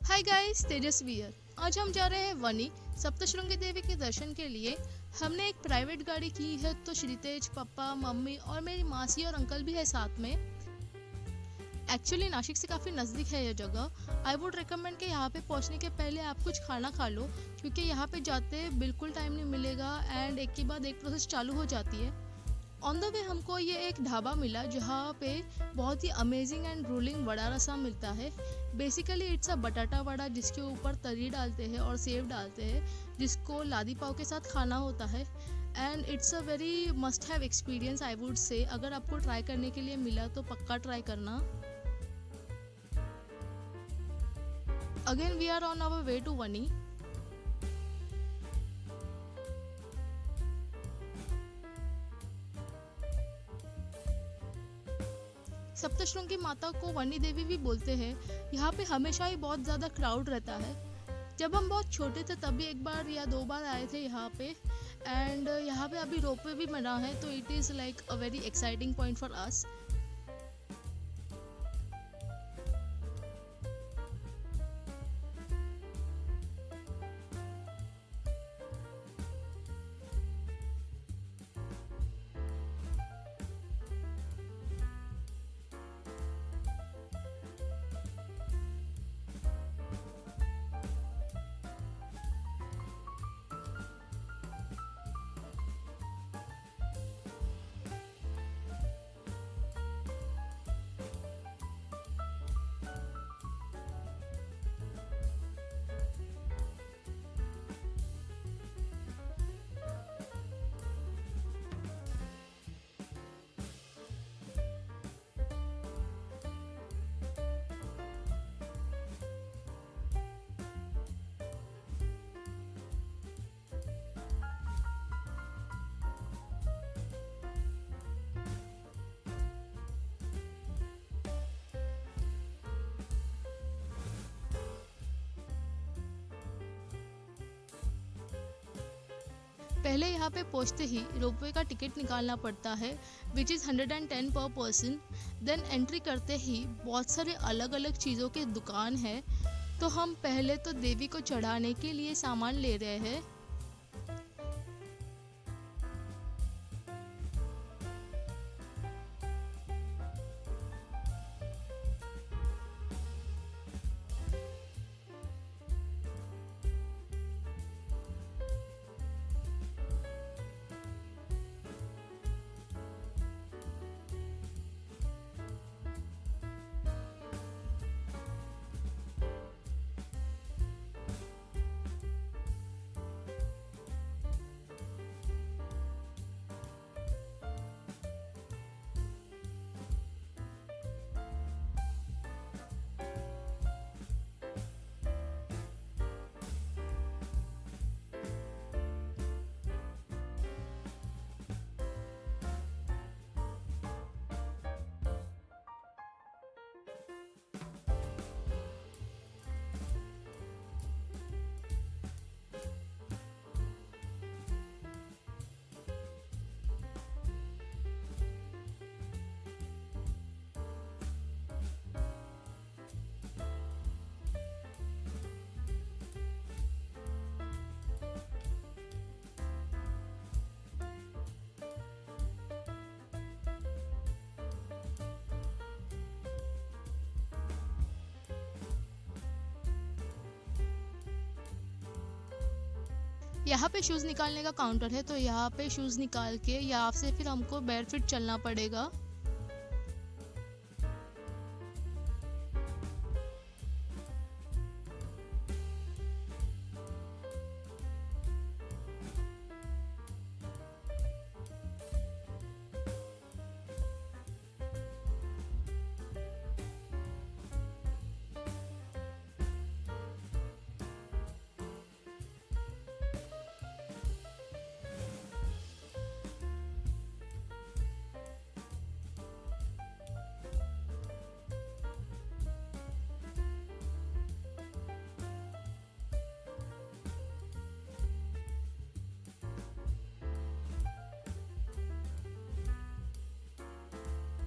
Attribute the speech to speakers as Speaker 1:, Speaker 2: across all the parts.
Speaker 1: Hi guys, Tejashwi here. आज हम जा रहे हैं वनी सप्तशृंगी देवी के दर्शन के लिए। हमने एक प्राइवेट गाड़ी की है, तो श्रीतेज, पापा, मम्मी और मेरी मासी और अंकल भी है साथ में। एक्चुअली नासिक से काफ़ी नज़दीक है यह जगह। आई वुड रिकमेंड कि यहाँ पे पहुँचने के पहले आप कुछ खाना खा लो, क्योंकि यहाँ पे जाते बिल्कुल टाइम नहीं मिलेगा एंड एक के बाद एक प्रोसेस चालू हो जाती है। ऑन द वे हमको ये एक ढाबा मिला जहाँ पे बहुत ही अमेजिंग एंड रूलिंग वड़ा रसा मिलता है। बेसिकली इट्स अ बटाटा वड़ा जिसके ऊपर तरी डालते हैं और सेव डालते हैं, जिसको लादी पाव के साथ खाना होता है। And it's a very must have experience, I would say. अगर आपको ट्राई करने के लिए मिला तो पक्का ट्राई करना। Again we are on our way to Vani. Saptashrungi माता को वनी देवी भी बोलते हैं। यहाँ पे हमेशा ही बहुत ज़्यादा क्राउड रहता है। जब हम बहुत छोटे थे तभी एक बार या दो बार आए थे यहाँ पे। एंड यहाँ पे अभी रोपवे भी बना है, तो it is like a very exciting point for us. पहले यहाँ पे पहुँचते ही रोपवे का टिकट निकालना पड़ता है, विच इज़ 110 पर पर्सन। देन एंट्री करते ही बहुत सारे अलग अलग चीज़ों के दुकान है। तो हम पहले तो देवी को चढ़ाने के लिए सामान ले रहे हैं। यहाँ पे शूज़ निकालने का काउंटर है, तो यहाँ पे शूज़ निकाल के यहाँ से फिर हमको बेयर फिट चलना पड़ेगा।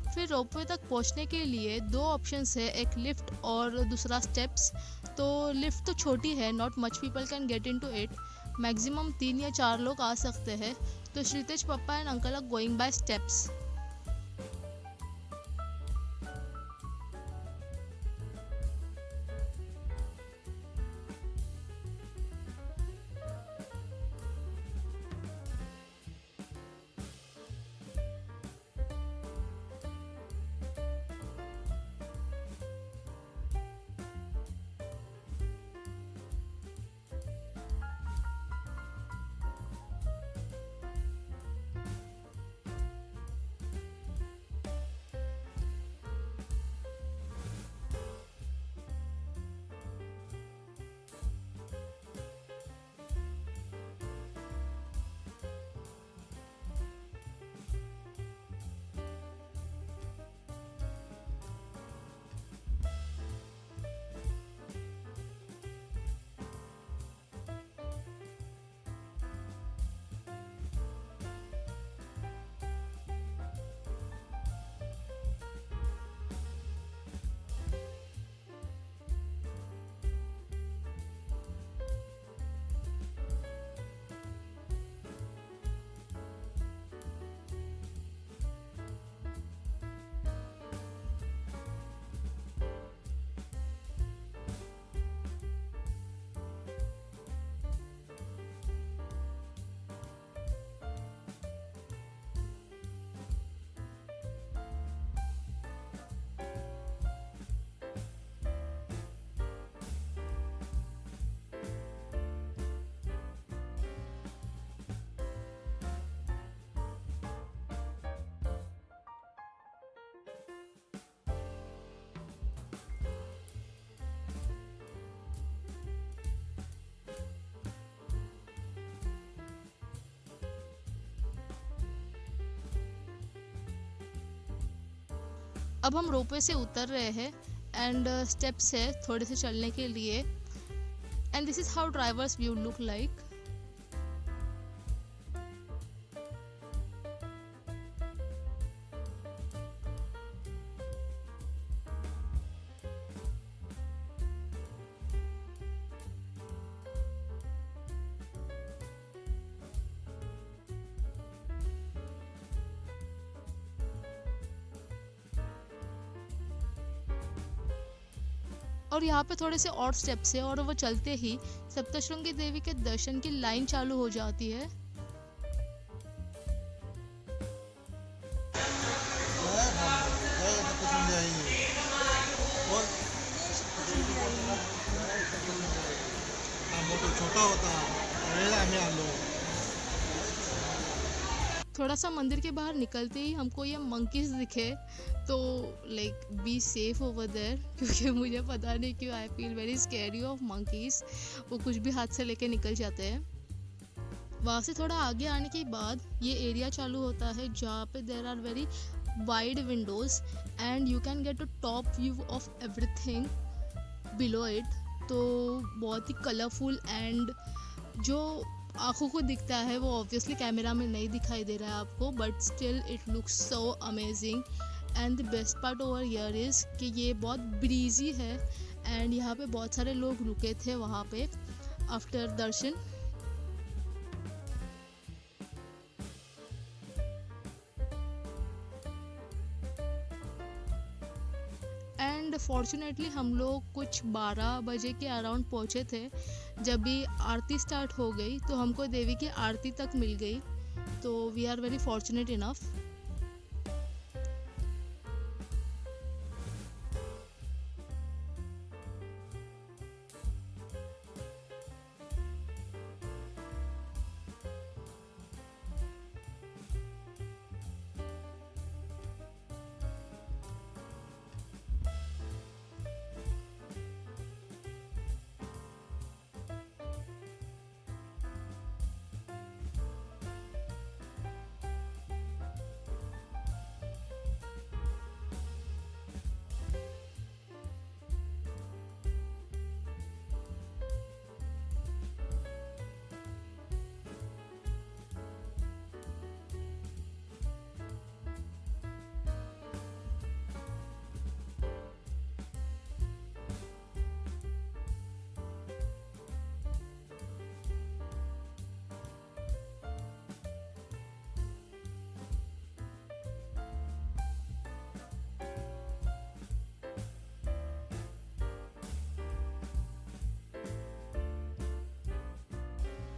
Speaker 1: फिर रोपवे तक पहुंचने के लिए दो ऑप्शंस है, एक लिफ्ट और दूसरा स्टेप्स। तो लिफ्ट तो छोटी है, not much people can get in to it, maximum 3 या 4 लोग आ सकते हैं। तो श्रीतेज पप्पा and uncle are going by steps. अब हम रोपवे से उतर रहे हैं एंड स्टेप्स है थोड़े से चलने के लिए, and this is how drivers view look like. और यहाँ पे थोड़े से और स्टेप्स है और वो चलते ही सप्तशृंगी देवी के दर्शन की लाइन चालू हो जाती है।
Speaker 2: छोटा होता
Speaker 1: थोड़ा सा मंदिर के बाहर निकलते ही हमको ये मंकीज दिखे, तो like be safe over there, क्योंकि मुझे पता नहीं क्यों I feel very scary of monkeys. वो कुछ भी हाथ से लेके निकल जाते हैं। वहाँ से थोड़ा आगे आने के बाद ये एरिया चालू होता है जहाँ पे there are very wide windows and you can get a top view of everything below it. तो बहुत ही कलरफुल एंड जो आँखों को दिखता है वो ऑब्वियसली कैमरा में नहीं दिखाई दे रहा है आपको, but still it looks so amazing. And the best part over here is कि ये बहुत ब्रीजी है एंड यहाँ पे बहुत सारे लोग रुके थे वहाँ पे आफ्टर दर्शन। एंड फॉर्चुनेटली हम लोग कुछ 12 बजे के अराउंड पहुँचे थे। जब भी आरती स्टार्ट हो गई तो हमको देवी की आरती तक मिल गई, तो we are very fortunate enough.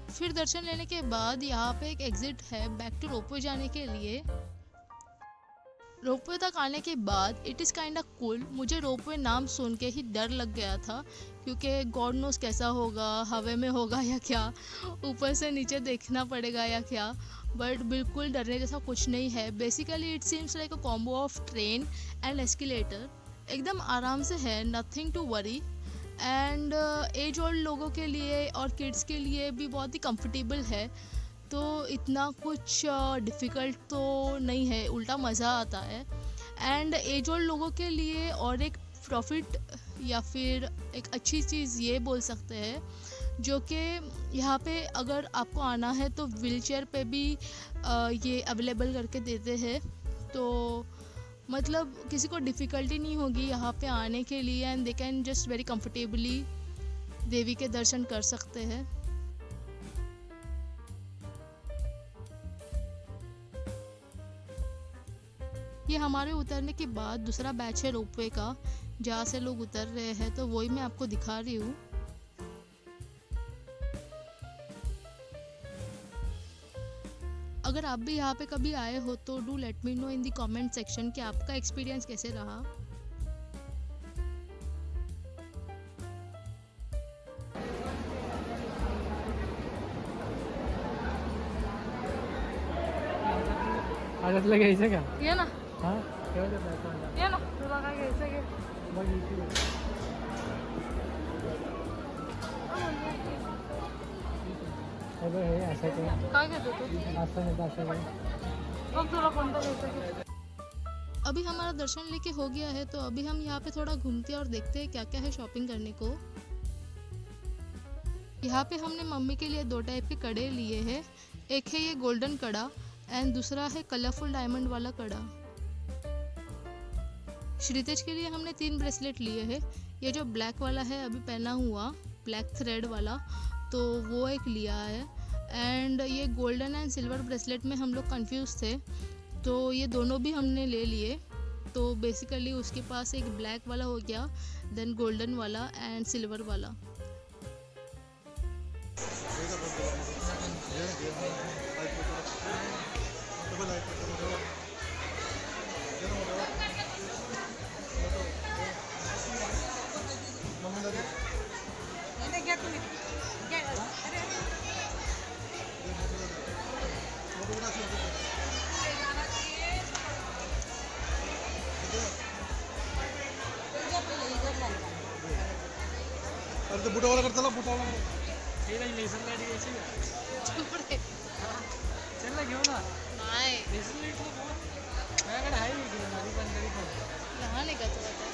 Speaker 1: फिर दर्शन लेने के बाद यहाँ पे एक एग्जिट है बैक टू रोपवे जाने के लिए। रोपवे तक आने के बाद it is kind of cool. मुझे रोपवे नाम सुन के ही डर लग गया था, क्योंकि गॉड नोस कैसा होगा, हवा में होगा या क्या, ऊपर से नीचे देखना पड़ेगा या क्या। बट बिल्कुल डरने जैसा कुछ नहीं है। Basically it seems like a combo of train and escalator. एकदम आराम से है, nothing to worry. And as old लोगों के लिए और किड्स के लिए भी बहुत ही कंफर्टेबल है, तो इतना कुछ डिफ़िकल्ट तो नहीं है, उल्टा मज़ा आता है। एंड एज ओल्ड लोगों के लिए और एक प्रॉफिट या फिर एक अच्छी चीज़ ये बोल सकते हैं, जो कि यहाँ पे अगर आपको आना है तो व्हीलचेयर पे भी ये अवेलेबल करके देते हैं। तो मतलब किसी को डिफ़िकल्टी नहीं होगी यहाँ पे आने के लिए, and they can just very comfortably देवी के दर्शन कर सकते हैं। ये हमारे उतरने के बाद दूसरा बैच है रोपवे का, जहाँ से लोग उतर रहे हैं, तो वही मैं आपको दिखा रही हूँ। अगर आप भी यहाँ पे कभी आए हो तो do let me know in the comment section कि आपका एक्सपीरियंस कैसे रहा।
Speaker 2: आदतला घ्यायचं का?
Speaker 1: ये ना,
Speaker 2: हां ठेव ते पैसा.
Speaker 1: ये ना, तुला काय घ्यायचं घे।
Speaker 2: बघ इथे. हे बघ, हे असं काय
Speaker 1: काय घेतो तू?
Speaker 2: असं नाही तर असं काय.
Speaker 1: बघ तुला कोणतं घ्यायचं घे। अभी हमारा दर्शन लेके हो गया है, तो अभी हम यहाँ पे थोड़ा घूमते हैं और देखते हैं क्या क्या है शॉपिंग करने को। यहाँ पे हमने मम्मी के लिए 2 टाइप के कड़े लिए हैं। एक है ये गोल्डन कड़ा एंड दूसरा है कलरफुल डायमंड वाला कड़ा। श्रीतेज के लिए हमने 3 ब्रेसलेट लिए हैं। ये जो ब्लैक वाला है अभी पहना हुआ, ब्लैक थ्रेड वाला, तो वो एक लिया है। एंड ये गोल्डन एंड सिल्वर ब्रेसलेट में हम लोग कंफ्यूज थे, तो ये दोनों भी हमने ले लिए। तो बेसिकली उसके पास एक ब्लैक वाला हो गया, देन गोल्डन वाला एंड सिल्वर वाला।
Speaker 3: अरे तो बुटावाला कर, चला बुटावाला कर.
Speaker 2: हे नाही लेसन लाईट घ्यायची का?
Speaker 1: चुप रे।
Speaker 2: चल ना घेऊ ना.
Speaker 1: नाही,
Speaker 2: लेसन लाईट माझ्याकडे आहे इकडे माझी पण तरी पण.
Speaker 1: लहान आहे का तू आता?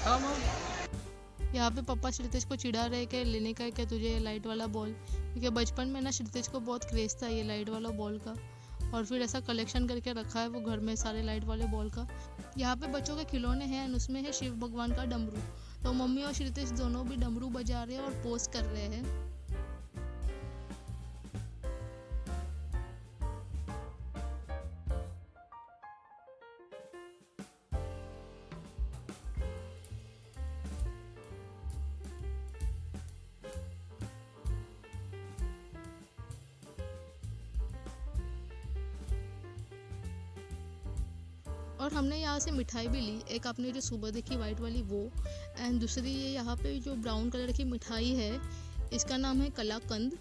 Speaker 2: हा मग.
Speaker 1: यहाँ पे पापा श्रीतेज को चिढ़ा रहे कि लेने का है क्या तुझे ये लाइट वाला बॉल, क्योंकि बचपन में ना श्रीतेज को बहुत क्रेज़ था ये लाइट वाला बॉल का, और फिर ऐसा कलेक्शन करके रखा है वो घर में सारे लाइट वाले बॉल का। यहाँ पे बच्चों के खिलौने हैं एंड उसमें है शिव भगवान का डमरू। तो मम्मी और श्रीतेज दोनों भी डमरू बजा रहे हैं और पोज कर रहे हैं। और हमने यहाँ से मिठाई भी ली, एक आपने जो सुबह देखी वाइट वाली वो, एंड दूसरी ये यहाँ पे जो ब्राउन कलर की मिठाई है, इसका नाम है कलाकंद।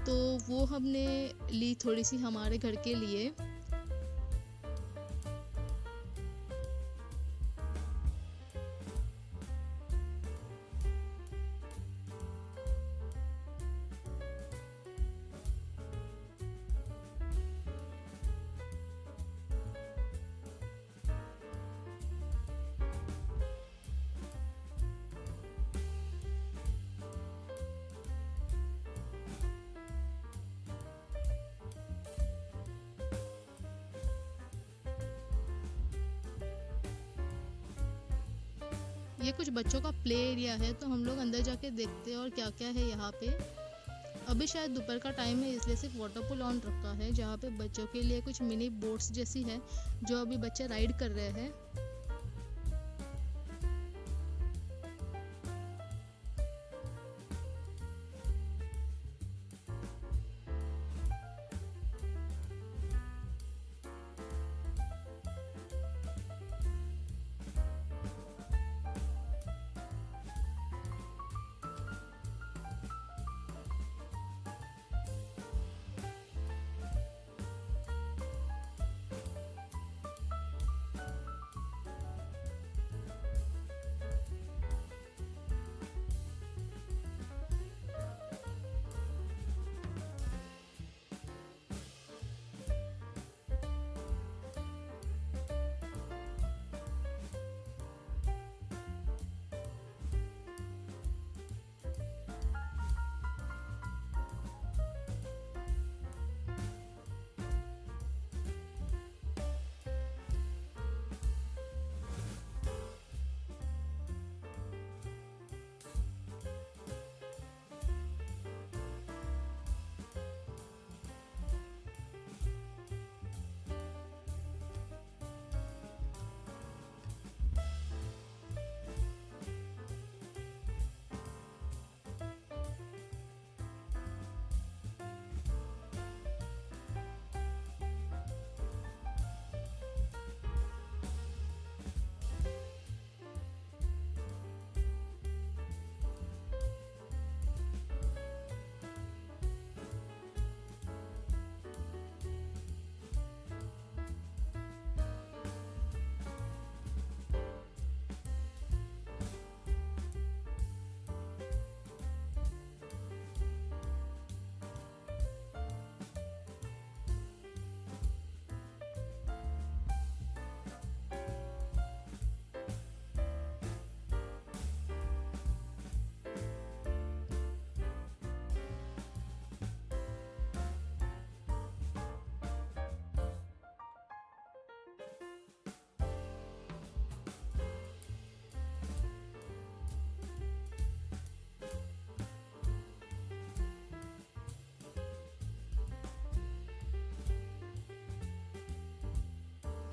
Speaker 1: तो वो हमने ली थोड़ी सी हमारे घर के लिए। ये कुछ बच्चों का प्ले एरिया है, तो हम लोग अंदर जाके देखते हैं और क्या क्या है यहाँ पे। अभी शायद दोपहर का टाइम है, इसलिए सिर्फ वाटर पूल ऑन रखा है, जहाँ पे बच्चों के लिए कुछ मिनी बोट्स जैसी है जो अभी बच्चे राइड कर रहे हैं।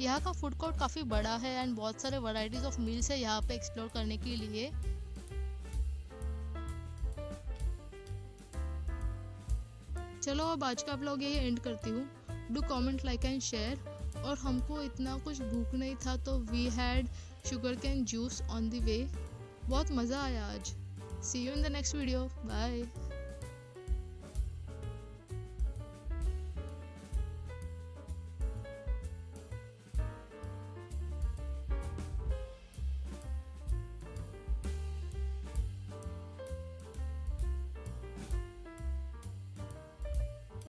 Speaker 1: यहाँ का फूड कोर्ट काफ़ी बड़ा है एंड बहुत सारे वैरायटीज ऑफ मील्स है यहाँ पे एक्सप्लोर करने के लिए। चलो अब आज का ब्लॉग यही एंड करती हूँ। Do comment, like and share. और हमको इतना कुछ भूख नहीं था तो we had sugar cane juice on the way. बहुत मज़ा आया आज। See you in the next video. Bye.